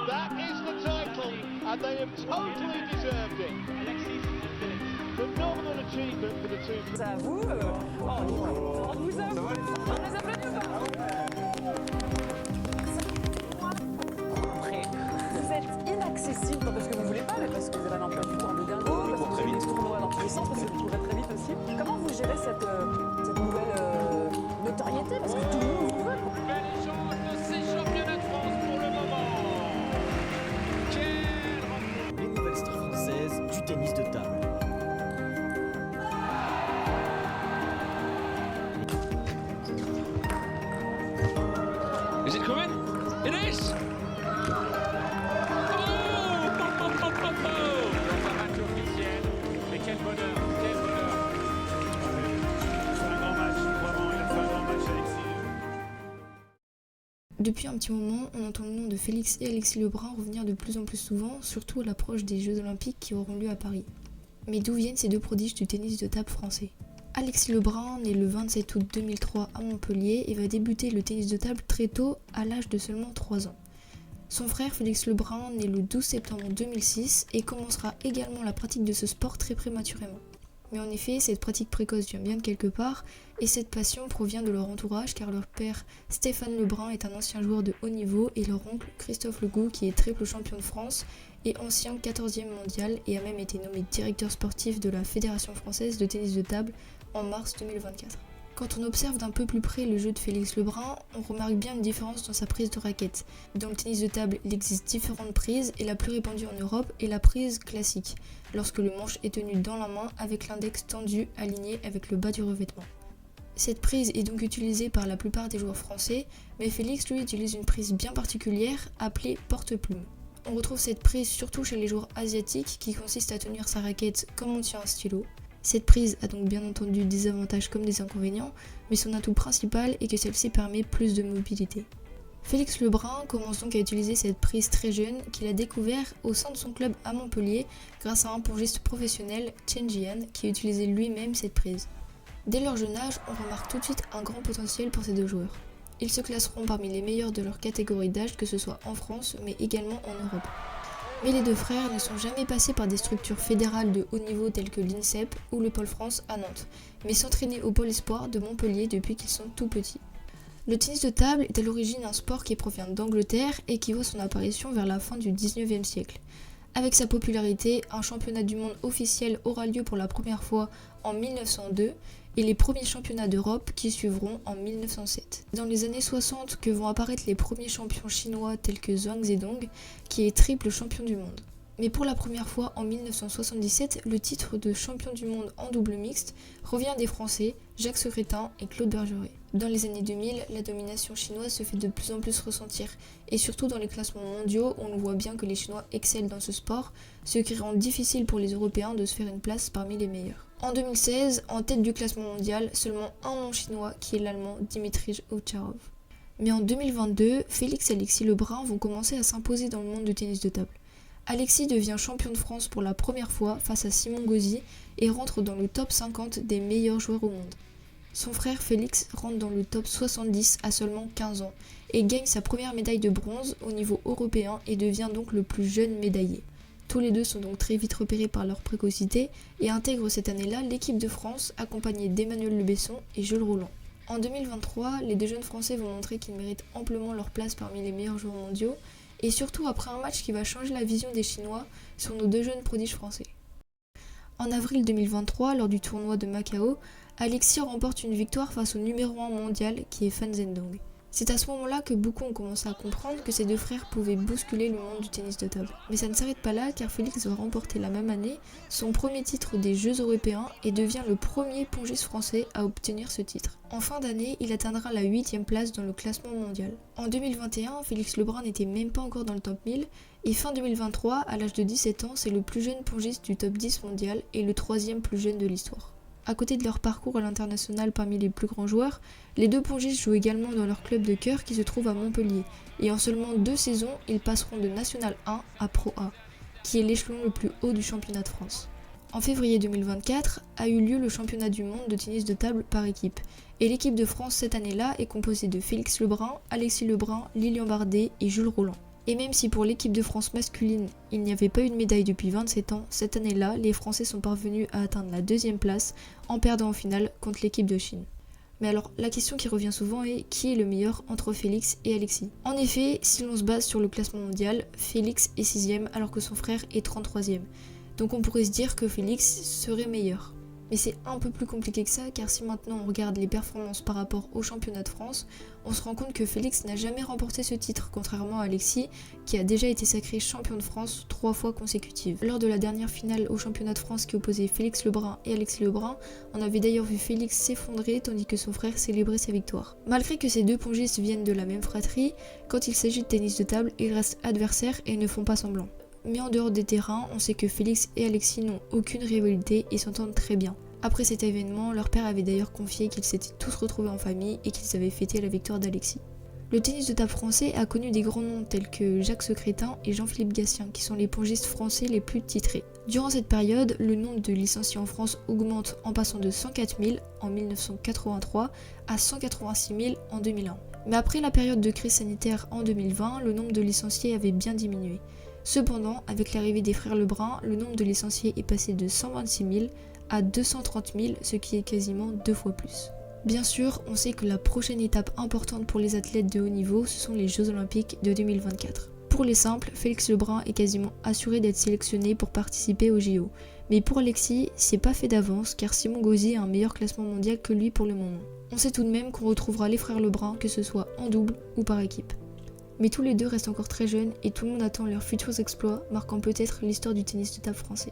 That is the title, and they have totally deserved it. Phenomenal achievement for the two. C'est à vous. On vous a. On les applaudit ou pas? Après, vous êtes inaccessible, pas parce que vous voulez pas, mais parce que vous avez un emploi du temps de dingue, parce que vous avez des tournois dans tous les sens, parce que vous courez très vite aussi. Comment vous gérez cette nouvelle notoriété, parce que tout le monde vous veut? Bel échange de ces championnats de France pour le moment. Les nouvelles stars françaises du tennis de table. Is it coming? It is! Match officiel, mais quel bonheur, quel bonheur. C'est un grand match, vraiment, il a fait un grand match, Alexis. Depuis un petit moment, on entend le nom de Félix et Alexis Lebrun revenir de plus en plus souvent, surtout à l'approche des Jeux Olympiques qui auront lieu à Paris. Mais d'où viennent ces deux prodiges du tennis de table français? Alexis Lebrun, né le 27 août 2003 à Montpellier et va débuter le tennis de table très tôt, à l'âge de seulement 3 ans. Son frère Félix Lebrun, né le 12 septembre 2006 et commencera également la pratique de ce sport très prématurément. Mais en effet, cette pratique précoce vient bien de quelque part, et cette passion provient de leur entourage car leur père Stéphane Lebrun est un ancien joueur de haut niveau et leur oncle Christophe Legout qui est triple champion de France et ancien 14e mondial et a même été nommé directeur sportif de la Fédération française de tennis de table en mars 2024. Quand on observe d'un peu plus près le jeu de Félix Lebrun, on remarque bien une différence dans sa prise de raquette. Dans le tennis de table, il existe différentes prises et la plus répandue en Europe est la prise classique, lorsque le manche est tenu dans la main avec l'index tendu aligné avec le bas du revêtement. Cette prise est donc utilisée par la plupart des joueurs français, mais Félix lui utilise une prise bien particulière appelée porte-plume. On retrouve cette prise surtout chez les joueurs asiatiques qui consiste à tenir sa raquette comme on tient un stylo. Cette prise a donc bien entendu des avantages comme des inconvénients, mais son atout principal est que celle-ci permet plus de mobilité. Félix Lebrun commence donc à utiliser cette prise très jeune qu'il a découvert au sein de son club à Montpellier grâce à un pongiste professionnel, Chen Jian, qui utilisait lui-même cette prise. Dès leur jeune âge, on remarque tout de suite un grand potentiel pour ces deux joueurs. Ils se classeront parmi les meilleurs de leur catégorie d'âge, que ce soit en France mais également en Europe. Mais les deux frères ne sont jamais passés par des structures fédérales de haut niveau telles que l'INSEP ou le Pôle France à Nantes, mais s'entraînaient au Pôle Espoir de Montpellier depuis qu'ils sont tout petits. Le tennis de table est à l'origine un sport qui provient d'Angleterre et qui voit son apparition vers la fin du 19e siècle. Avec sa popularité, un championnat du monde officiel aura lieu pour la première fois en 1902 et les premiers championnats d'Europe qui suivront en 1907. Dans les années 60 que vont apparaître les premiers champions chinois tels que Zhang Zedong, qui est triple champion du monde. Mais pour la première fois en 1977, le titre de champion du monde en double mixte revient des Français Jacques Secrétin et Claude Bergeret. Dans les années 2000, la domination chinoise se fait de plus en plus ressentir, et surtout dans les classements mondiaux, on voit bien que les Chinois excellent dans ce sport, ce qui rend difficile pour les Européens de se faire une place parmi les meilleurs. En 2016, en tête du classement mondial, seulement un non-chinois qui est l'allemand Dimitrij Ovtcharov. Mais en 2022, Félix et Alexis Lebrun vont commencer à s'imposer dans le monde du tennis de table. Alexis devient champion de France pour la première fois face à Simon Gauzy et rentre dans le top 50 des meilleurs joueurs au monde. Son frère Félix rentre dans le top 70 à seulement 15 ans et gagne sa première médaille de bronze au niveau européen et devient donc le plus jeune médaillé. Tous les deux sont donc très vite repérés par leur précocité et intègrent cette année-là l'équipe de France accompagnée d'Emmanuel Le Besson et Jules Rolland. En 2023, les deux jeunes Français vont montrer qu'ils méritent amplement leur place parmi les meilleurs joueurs mondiaux et surtout après un match qui va changer la vision des Chinois sur nos deux jeunes prodiges français. En avril 2023, lors du tournoi de Macao, Alexis remporte une victoire face au numéro 1 mondial qui est Fan Zhendong. C'est à ce moment-là que beaucoup ont commencé à comprendre que ces deux frères pouvaient bousculer le monde du tennis de table. Mais ça ne s'arrête pas là car Félix va remporter la même année son premier titre des Jeux européens et devient le premier pongiste français à obtenir ce titre. En fin d'année, il atteindra la 8e place dans le classement mondial. En 2021, Félix Lebrun n'était même pas encore dans le top 1000 et fin 2023, à l'âge de 17 ans, c'est le plus jeune pongiste du top 10 mondial et le 3e plus jeune de l'histoire. À côté de leur parcours à l'international parmi les plus grands joueurs, les deux pongistes jouent également dans leur club de cœur qui se trouve à Montpellier. Et en seulement 2 saisons, ils passeront de National 1 à Pro A, qui est l'échelon le plus haut du championnat de France. En février 2024 a eu lieu le championnat du monde de tennis de table par équipe. Et l'équipe de France cette année-là est composée de Félix Lebrun, Alexis Lebrun, Lilian Bardet et Jules Rolland. Et même si pour l'équipe de France masculine, il n'y avait pas eu de médaille depuis 27 ans, cette année-là, les Français sont parvenus à atteindre la 2e place en perdant en finale contre l'équipe de Chine. Mais alors, la question qui revient souvent est qui est le meilleur entre Félix et Alexis? En effet, si l'on se base sur le classement mondial, Félix est 6e alors que son frère est 33e. Donc on pourrait se dire que Félix serait meilleur. Mais c'est un peu plus compliqué que ça, car si maintenant on regarde les performances par rapport au championnat de France, on se rend compte que Félix n'a jamais remporté ce titre, contrairement à Alexis, qui a déjà été sacré champion de France 3 fois consécutives. Lors de la dernière finale au championnat de France qui opposait Félix Lebrun et Alexis Lebrun, on avait d'ailleurs vu Félix s'effondrer tandis que son frère célébrait sa victoire. Malgré que ces deux pongistes viennent de la même fratrie, quand il s'agit de tennis de table, ils restent adversaires et ne font pas semblant. Mais en dehors des terrains, on sait que Félix et Alexis n'ont aucune rivalité et s'entendent très bien. Après cet événement, leur père avait d'ailleurs confié qu'ils s'étaient tous retrouvés en famille et qu'ils avaient fêté la victoire d'Alexis. Le tennis de table français a connu des grands noms tels que Jacques Secrétin et Jean-Philippe Gatien, qui sont les pongistes français les plus titrés. Durant cette période, le nombre de licenciés en France augmente en passant de 104 000 en 1983 à 186 000 en 2001. Mais après la période de crise sanitaire en 2020, le nombre de licenciés avait bien diminué. Cependant, avec l'arrivée des frères Lebrun, le nombre de licenciés est passé de 126 000 à 230 000, ce qui est quasiment 2 fois plus. Bien sûr, on sait que la prochaine étape importante pour les athlètes de haut niveau, ce sont les Jeux Olympiques de 2024. Pour les simples, Félix Lebrun est quasiment assuré d'être sélectionné pour participer aux JO. Mais pour Alexis, c'est pas fait d'avance car Simon Gauzy a un meilleur classement mondial que lui pour le moment. On sait tout de même qu'on retrouvera les frères Lebrun, que ce soit en double ou par équipe. Mais tous les deux restent encore très jeunes et tout le monde attend leurs futurs exploits, marquant peut-être l'histoire du tennis de table français.